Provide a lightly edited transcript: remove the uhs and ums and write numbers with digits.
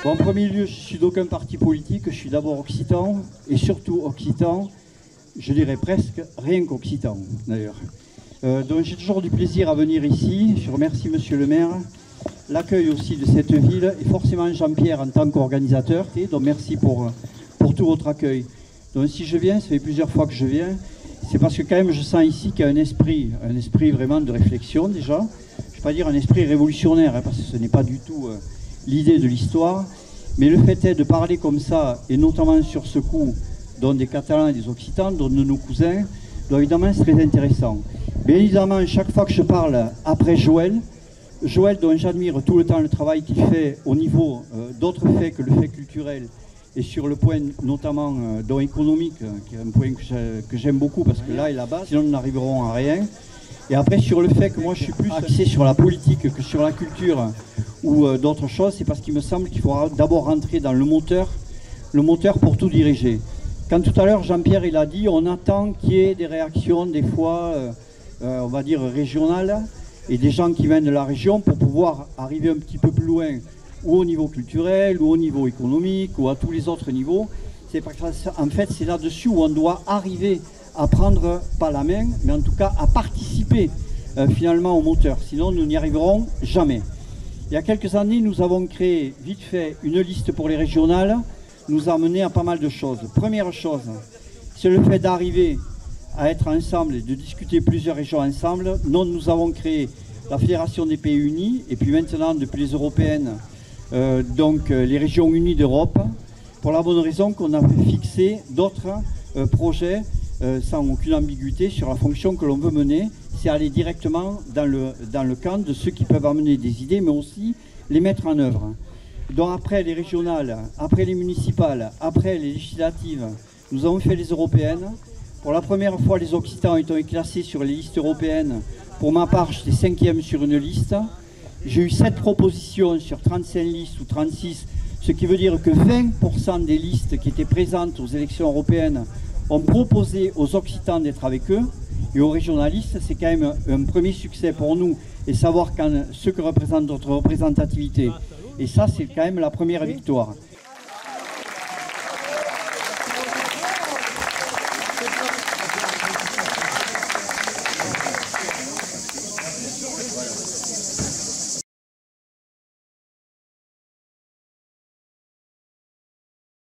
Bon, en premier lieu, je suis d'aucun parti politique, je suis d'abord occitan, et surtout occitan, je dirais presque rien qu'occitan d'ailleurs. Donc j'ai toujours du plaisir à venir ici, je remercie Monsieur le maire, l'accueil aussi de cette ville, et forcément Jean-Pierre en tant qu'organisateur, et donc merci pour tout votre accueil. Donc si je viens, ça fait plusieurs fois que je viens, c'est parce que quand même je sens ici qu'il y a un esprit vraiment de réflexion déjà, je ne vais pas dire un esprit révolutionnaire, hein, parce que ce n'est pas du tout l'idée de l'histoire, mais le fait est de parler comme ça, et notamment sur ce coup, dont des Catalans et des Occitans, dont de nos cousins, donc évidemment c'est très intéressant. Bien évidemment, chaque fois que je parle après Joël dont j'admire tout le temps le travail qu'il fait au niveau d'autres faits que le fait culturel, et sur le point notamment dont économique, qui est un point que j'aime beaucoup, parce que là est la base, sinon nous n'arriverons à rien. Et après sur le fait que moi je suis plus axé sur la politique que sur la culture ou d'autres choses, c'est parce qu'il me semble qu'il faudra d'abord rentrer dans le moteur pour tout diriger. Quand tout à l'heure Jean-Pierre il a dit, on attend qu'il y ait des réactions des fois, on va dire régionales, et des gens qui viennent de la région pour pouvoir arriver un petit peu plus loin, ou au niveau culturel, ou au niveau économique, ou à tous les autres niveaux. C'est parce qu'en fait c'est là-dessus où on doit arriver à prendre, pas la main, mais en tout cas à participer finalement au moteur. Sinon nous n'y arriverons jamais. Il y a quelques années, nous avons créé vite fait une liste pour les régionales, nous a mené à pas mal de choses. Première chose, c'est le fait d'arriver à être ensemble et de discuter plusieurs régions ensemble. Nous avons créé la Fédération des Pays Unis, et puis maintenant, depuis les européennes, les régions unies d'Europe, pour la bonne raison qu'on a fixé d'autres projets sans aucune ambiguïté sur la fonction que l'on veut mener, c'est aller directement dans le camp de ceux qui peuvent amener des idées, mais aussi les mettre en œuvre. Donc après les régionales, après les municipales, après les législatives, nous avons fait les européennes. Pour la première fois, les Occitans ont été classés sur les listes européennes. Pour ma part, j'étais 5e sur une liste. J'ai eu 7 propositions sur 35 listes ou 36, ce qui veut dire que 20% des listes qui étaient présentes aux élections européennes ont proposé aux Occitans d'être avec eux. Et aux régionalistes, c'est quand même un premier succès pour nous, et savoir ce que représente notre représentativité. Et ça, c'est quand même la première victoire.